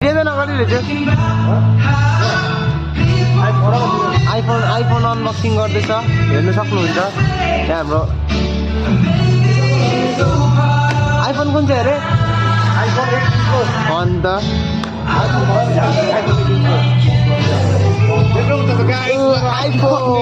केजना गरिरहेछ iPhone unboxing गर्दैछ हेर्न सक्नुहुन्छ यहाँ हाम्रो आइफोन कुन चाहिँ अरे अन्त आइफोन